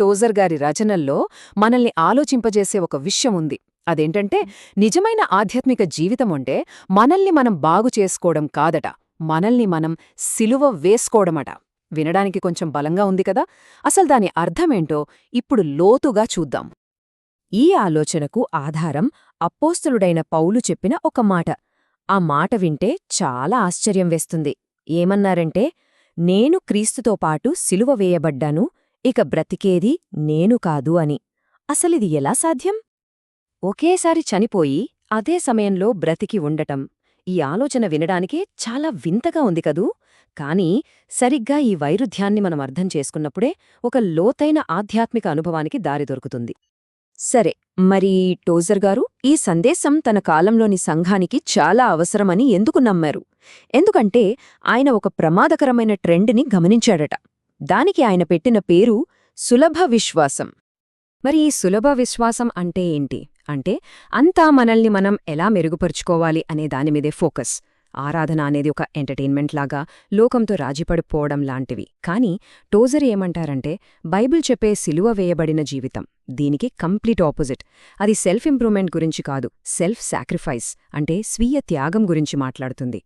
Tozer గారి రచనల్లో మనల్ని ఆలోచింపజేసే ఒక విషయం ఉంది. అదేంటంటే, నిజమైన ఆధ్యాత్మిక జీవితం అంటే మనల్ని మనం బాగు చేసుకోవడం కాదట, మనల్ని మనం సిలువ వేసుకోవడమట. వినడానికి కొంచెం బలంగా ఉంది కదా. అసలు దాని అర్థమేంటో ఇప్పుడు లోతుగా చూద్దాం. ఈ ఆలోచనకు ఆధారం అపోస్తలుడైన పౌలు చెప్పిన ఒక మాట. ఆ మాట వింటే చాలా ఆశ్చర్యం వేస్తుంది. ఏమన్నారంటే, నేను క్రీస్తుతో పాటు సిలువ వేయబడ్డాను, ఇక బ్రతికేది నేను కాదు అని. అసలిది ఎలా సాధ్యం? ఒకేసారి చనిపోయి అదే సమయంలో బ్రతికి ఉండటం. ఈ ఆలోచన వినడానికే చాలా వింతగా ఉంది కదూ. కాని సరిగ్గా ఈ వైరుధ్యాన్ని మనం అర్థం చేసుకున్నప్పుడే ఒక లోతైన ఆధ్యాత్మిక అనుభవానికి దారి దొరుకుతుంది. సరే, మరి టోజర్ గారు ఈ సందేశం తన కాలంలోని సంఘానికి చాలా అవసరమని ఎందుకు నమ్మారు? ఎందుకంటే ఆయన ఒక ప్రమాదకరమైన ట్రెండ్ని గమనించాడట. దానికి ఆయన పెట్టిన పేరు సులభ విశ్వాసం. మరి ఈ సులభ విశ్వాసం అంటే ఏంటి? అంటే అంతా మనల్ని మనం ఎలా మెరుగుపరుచుకోవాలి అనే దానిమీదే ఫోకస్. ఆరాధన అనేది ఒక ఎంటర్టైన్మెంట్ లాగా, లోకంతో రాజీపడిపోవడం లాంటివి. కానీ టోజర్ ఏమంటారంటే, బైబిల్ చెప్పే సిలువ వేయబడిన జీవితం దీనికి కంప్లీట్ ఆపోజిట్. అది సెల్ఫ్ ఇంప్రూవ్మెంట్ గురించి కాదు, సెల్ఫ్ సాక్రిఫైస్ అంటే స్వీయ త్యాగం గురించి మాట్లాడుతుంది.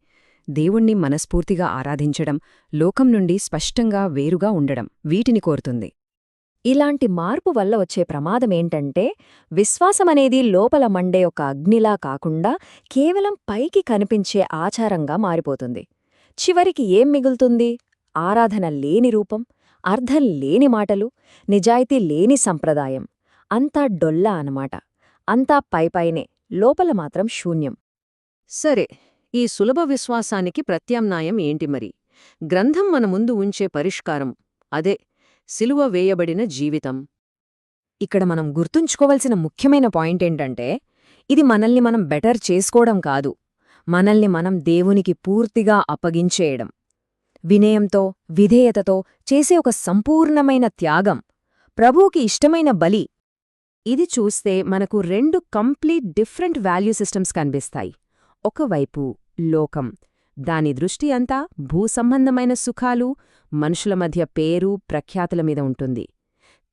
దేవుణ్ణి మనస్ఫూర్తిగా ఆరాధించడం, లోకం నుండి స్పష్టంగా వేరుగా ఉండడం, వీటిని కోరుతుంది. ఇలాంటి మార్పు వల్ల వచ్చే ప్రమాదమేంటంటే, విశ్వాసమనేది లోపల మండే ఒక అగ్నిలా కాకుండా కేవలం పైకి కనిపించే ఆచారంగా మారిపోతుంది. చివరికి ఏం మిగులుతుంది? ఆరాధన లేని రూపం, అర్థం లేని మాటలు, నిజాయితీ లేని సంప్రదాయం. అంతా డొల్లా అనమాట. అంతా పైపైనే, లోపల మాత్రం శూన్యం. సరే, ఈ సులభ విశ్వాసానికి ప్రత్యామ్నాయం ఏంటి మరి? గ్రంథం మన ముందు ఉంచే పరిష్కారం అదే సిలువ వేయబడిన జీవితం. ఇక్కడ మనం గుర్తుంచుకోవలసిన ముఖ్యమైన పాయింటేంటంటే, ఇది మనల్ని మనం బెటర్ చేసుకోవడం కాదు, మనల్ని మనం దేవునికి పూర్తిగా అప్పగించేయడం. వినయంతో, విధేయతతో చేసే ఒక సంపూర్ణమైన త్యాగం, ప్రభువుకి ఇష్టమైన బలి. ఇది చూస్తే మనకు రెండు కంప్లీట్ డిఫరెంట్ వాల్యూ సిస్టమ్స్ కనిపిస్తాయి. ఒకవైపు లోకం, దాని దృష్టి అంతా భూసంబంధమైన సుఖాలు, మనుషుల మధ్య పేరు ప్రఖ్యాతుల మీద ఉంటుంది.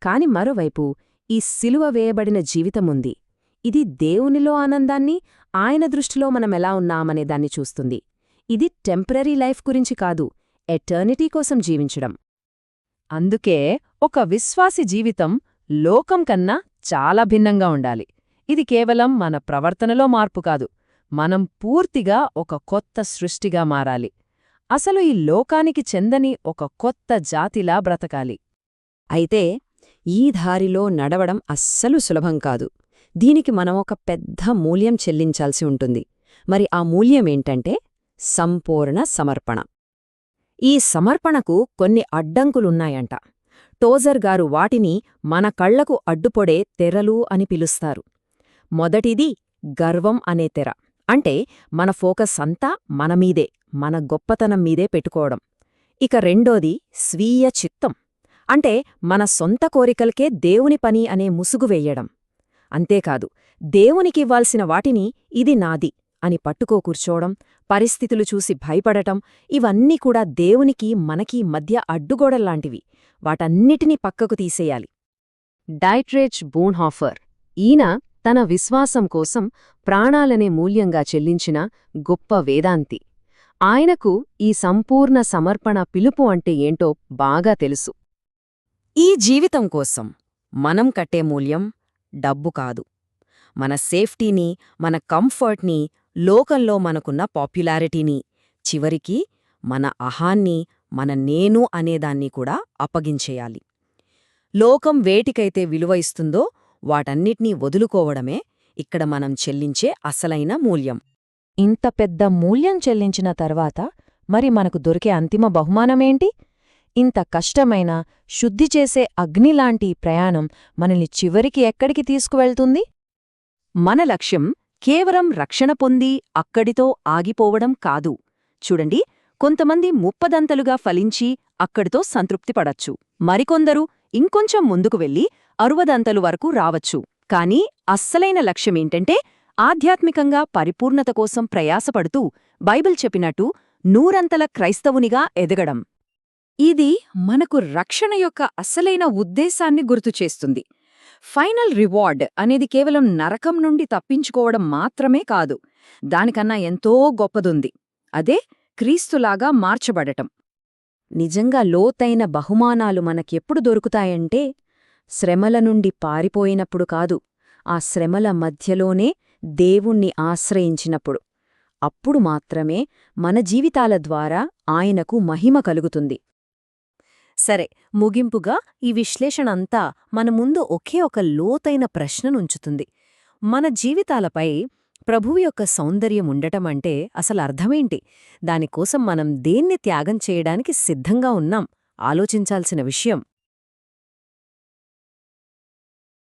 కాని మరోవైపు ఈ సిలువ వేయబడిన జీవితముంది. ఇది దేవునిలో ఆనందాన్ని, ఆయన దృష్టిలో మనమెలా ఉన్నామనే దాన్ని చూస్తుంది. ఇది టెంపరరీ లైఫ్ గురించి కాదు, ఎటర్నిటీ కోసం జీవించడం. అందుకే ఒక విశ్వాసి జీవితం లోకం కన్నా చాలా భిన్నంగా ఉండాలి. ఇది కేవలం మన ప్రవర్తనలో మార్పు కాదు, మనం పూర్తిగా ఒక కొత్త సృష్టిగా మారాలి. అసలు ఈ లోకానికి చెందని ఒక కొత్త జాతిలా బ్రతకాలి. అయితే ఈ దారిలో నడవడం అస్సలు సులభం కాదు. దీనికి మనం ఒక పెద్ద మూల్యం చెల్లించాల్సి ఉంటుంది. మరి ఆ మూల్యమేంటంటే సంపూర్ణ సమర్పణ. ఈ సమర్పణకు కొన్ని అడ్డంకులున్నాయంట. టోజర్ గారు వాటిని మన కళ్లకు అడ్డుపొడే తెరలు అని పిలుస్తారు. మొదటిది గర్వం అనే తెర. అంటే మన ఫోకస్ అంతా మనమీదే, మన గొప్పతనం మీదే పెట్టుకోవడం. ఇక రెండోది స్వీయ చిత్తం. అంటే మన సొంత కోరికలకే దేవుని పని అనే ముసుగు వెయ్యడం. అంతేకాదు, దేవునికివ్వాల్సిన వాటిని ఇది నాది అని పట్టుకో కూర్చోవడం, పరిస్థితులు చూసి భయపడటం, ఇవన్నీ కూడా దేవునికి మనకీ మధ్య అడ్డుగోడల్లాంటివి. వాటన్నిటినీ పక్కకు తీసేయాలి. డైట్రేచ్ బోన్హాఫర్ ఈయన తన విశ్వాసం కోసం ప్రాణాలనే మూల్యంగా చెల్లించిన గొప్ప వేదాంతి. ఆయనకు ఈ సంపూర్ణ సమర్పణ పిలుపు అంటే ఏంటో బాగా తెలుసు. ఈ జీవితం కోసం మనం కట్టే మూల్యం డబ్బు కాదు. మన సేఫ్టీని, మన కంఫర్ట్ని, లోకంలో మనకున్న పాపులారిటీని, చివరికి మన అహాన్ని, మన నేను అనేదాన్ని కూడా అప్పగించేయాలి. లోకం వేటికైతే విలువ ఇస్తుందో వాటన్నిటినీ వదులుకోవడమే ఇక్కడ మనం చెల్లించే అసలైన మూల్యం. ఇంత పెద్ద మూల్యం చెల్లించిన తర్వాత మరి మనకు దొరికే అంతిమ బహుమానమేంటి? ఇంత కష్టమైన, శుద్ధి చేసే అగ్నిలాంటి ప్రయాణం మనల్ని చివరికి ఎక్కడికి తీసుకువెళ్తుంది? మన లక్ష్యం కేవలం రక్షణ పొంది అక్కడితో ఆగిపోవడం కాదు. చూడండి, కొంతమంది ముప్పదంతలుగా ఫలించి అక్కడితో సంతృప్తిపడచ్చు. మరికొందరు ఇంకొంచెం ముందుకు వెళ్లి 60 వరకు రావచ్చు. కానీ అస్సలైన లక్ష్యమేంటంటే, ఆధ్యాత్మికంగా పరిపూర్ణత కోసం ప్రయాసపడుతూ బైబిల్ చెప్పినట్టు 100 క్రైస్తవునిగా ఎదగడం. ఇది మనకు రక్షణ యొక్క అసలైన ఉద్దేశాన్ని గుర్తుచేస్తుంది. ఫైనల్ రివార్డ్ అనేది కేవలం నరకం నుండి తప్పించుకోవడం మాత్రమే కాదు, దానికన్నా ఎంతో గొప్పదుంది. అదే క్రీస్తులాగా మార్చబడటం. నిజంగా లోతైన బహుమానాలు మనకెప్పుడు దొరుకుతాయంటే శ్రమల నుండి పారిపోయినప్పుడు కాదు, ఆ శ్రమల మధ్యలోనే దేవుణ్ణి ఆశ్రయించినప్పుడు. అప్పుడు మాత్రమే మన జీవితాల ద్వారా ఆయనకు మహిమ కలుగుతుంది. సరే, ముగింపుగా ఈ విశ్లేషణంతా మన ముందు ఒకే ఒక లోతైన ప్రశ్ననుంచుతుంది. మన జీవితాలపై ప్రభువు యొక్క సౌందర్యం ఉండటమంటే అసలు అర్థమేంటి? దానికోసం మనం దేన్ని త్యాగం చేయడానికి సిద్ధంగా ఉన్నాం? ఆలోచించాల్సిన విషయం.